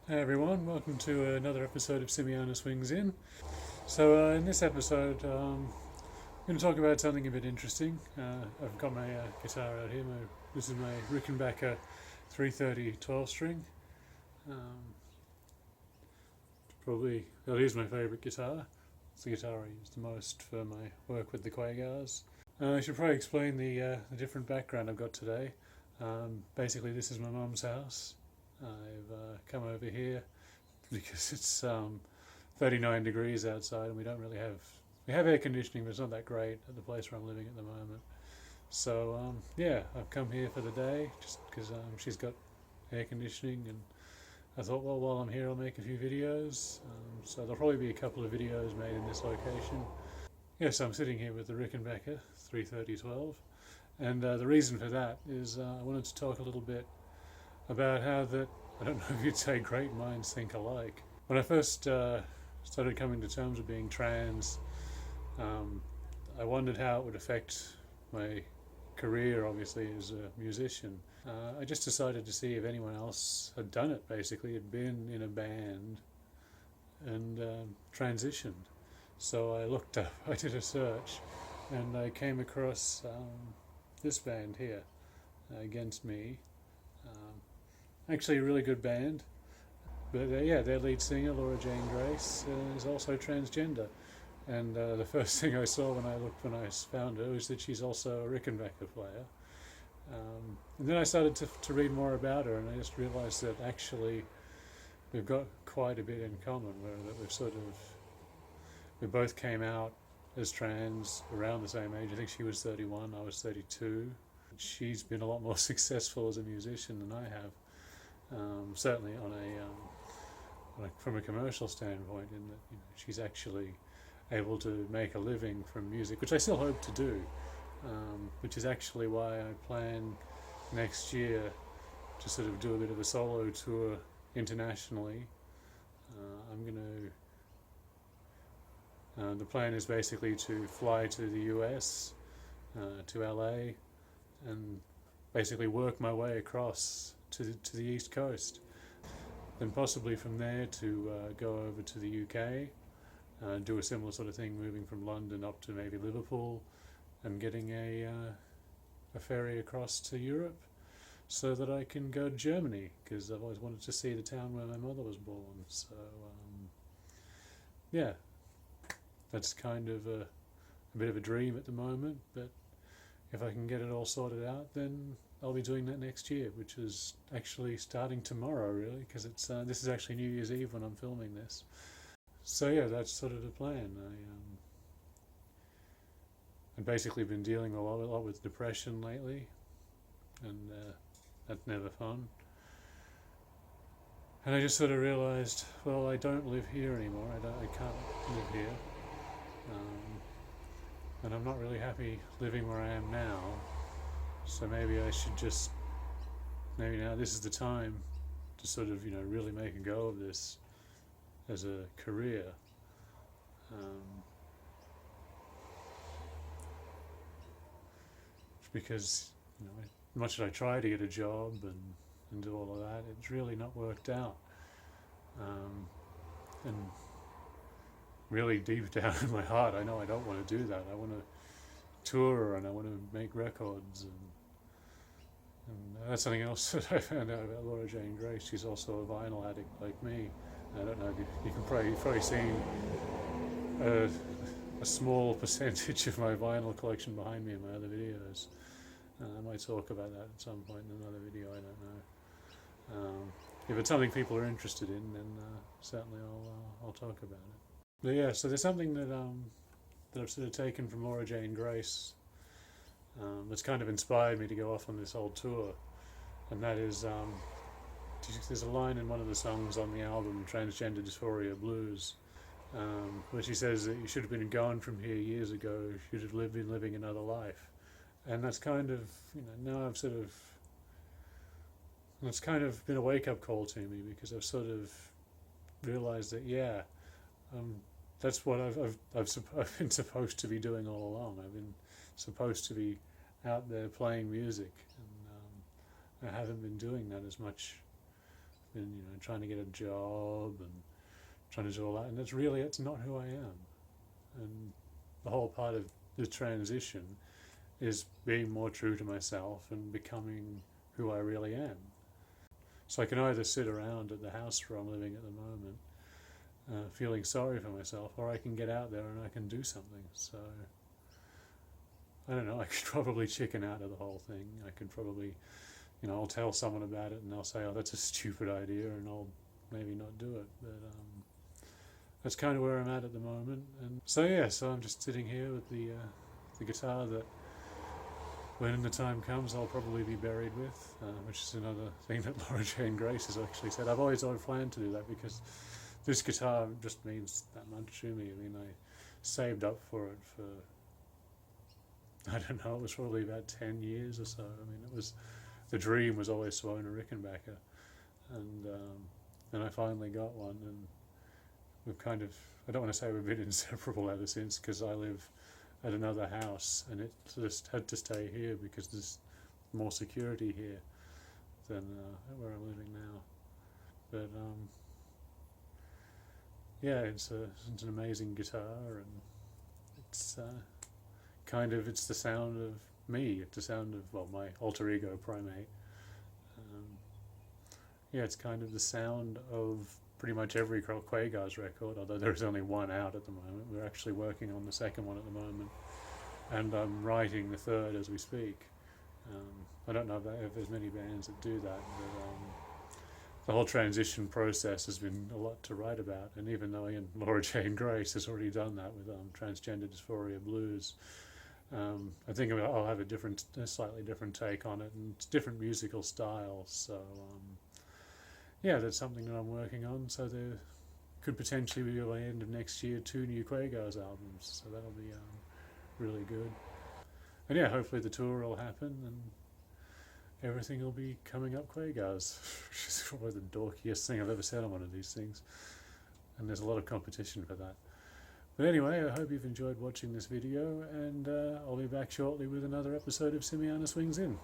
Hey everyone, welcome to another episode of Simiana Swings In. So in this episode, I'm going to talk about something a bit interesting. I've got my guitar out here. This is my Rickenbacker 330 12 string. Um, it is my favourite guitar. It's the guitar I use the most for my work with the Quagaars. I should probably explain the different background I've got today. Basically, this is my mum's house. I've come over here because it's 39 degrees outside and we have air conditioning, but it's not that great at the place where I'm living at the moment. So I've come here for the day just because she's got air conditioning, and I thought, well, while I'm here I'll make a few videos. So there'll probably be a couple of videos made in this location. Yes, I'm sitting here with the Rickenbacker 330-12, and the reason for that is I wanted to talk a little bit about how I don't know if you'd say great minds think alike. When I first started coming to terms with being trans, I wondered how it would affect my career, obviously, as a musician. I just decided to see if anyone else had done it, basically, had been in a band and transitioned. So I did a search, and I came across this band here, Against Me. Actually a really good band, but their lead singer, Laura Jane Grace, is also transgender. And the first thing I saw when I found her was that she's also a Rickenbacker player. And then I started to read more about her, and I just realised that actually we've got quite a bit in common, where that we both came out as trans around the same age. I think she was 31, I was 32. She's been a lot more successful as a musician than I have. Certainly from a commercial standpoint, in that she's actually able to make a living from music, which I still hope to do, which is actually why I plan next year to sort of do a bit of a solo tour internationally. The plan is basically to fly to the US, to LA, and basically work my way across to the East Coast. Then possibly from there to go over to the UK, do a similar sort of thing, moving from London up to maybe Liverpool, and getting a ferry across to Europe, so that I can go to Germany, because I've always wanted to see the town where my mother was born. So that's kind of a bit of a dream at the moment, but if I can get it all sorted out, then I'll be doing that next year, which is actually starting tomorrow, really, because this is actually New Year's Eve when I'm filming this. So yeah, that's sort of the plan. I've basically been dealing a lot with depression lately, and that's never fun. And I just sort of realised, well, I don't live here anymore. I can't live here, and I'm not really happy living where I am now. So maybe I should maybe now this is the time to sort of, really make a go of this as a career. Because, much as I try to get a job and do all of that, it's really not worked out. And really deep down in my heart, I know I don't want to do that. I want to tour and I want to make records, and that's something else that I found out about Laura Jane Grace. She's also a vinyl addict like me. I don't know if you've probably seen a small percentage of my vinyl collection behind me in my other videos. I might talk about that at some point in another video, I don't know. If it's something people are interested in, then certainly I'll talk about it. But yeah, so there's something that I've sort of taken from Laura Jane Grace that's kind of inspired me to go off on this whole tour, and that is there's a line in one of the songs on the album Transgender Dysphoria Blues, where she says that you should have been gone from here years ago, you should have been living another life. And that's kind of, now it's kind of been a wake-up call to me, because I've sort of realised that that's what I've been supposed to be doing all along. I've been supposed to be out there playing music, and I haven't been doing that as much been, trying to get a job and trying to do all that, and it's not who I am. And the whole part of the transition is being more true to myself and becoming who I really am. So I can either sit around at the house where I'm living at the moment, feeling sorry for myself, or I can get out there and I can do something. So I don't know, I could probably chicken out of the whole thing. I could probably, I'll tell someone about it and they'll say, oh, that's a stupid idea, and I'll maybe not do it. But that's kind of where I'm at the moment. And so I'm just sitting here with the guitar that, when the time comes, I'll probably be buried with, which is another thing that Laura Jane Grace has actually said. I've always planned to do that because this guitar just means that much to me. I mean, I saved up for it for, I don't know, it was probably about 10 years or so. I mean, the dream was always to own a Rickenbacker, and I finally got one, and we've kind of, I don't want to say we've been inseparable ever since, because I live at another house and it just had to stay here because there's more security here than where I'm living now. But it's an amazing guitar, and it's it's the sound of me. It's the sound of, well, my alter ego Primate. It's kind of the sound of pretty much every Quagaars record, although there is only one out at the moment. We're actually working on the second one at the moment, and I'm writing the third as we speak. I don't know if there's many bands that do that, but the whole transition process has been a lot to write about, and even though Laura Jane Grace has already done that with Transgender Dysphoria Blues, I think I'll have a slightly different take on it, and it's different musical styles, so that's something that I'm working on. So there could potentially be, by the end of next year, 2 new Quagaars albums, so that'll be really good. And hopefully the tour will happen and everything will be coming up Quagaars, which is probably the dorkiest thing I've ever said on one of these things, and there's a lot of competition for that. But anyway, I hope you've enjoyed watching this video, and I'll be back shortly with another episode of Simiana Swings In.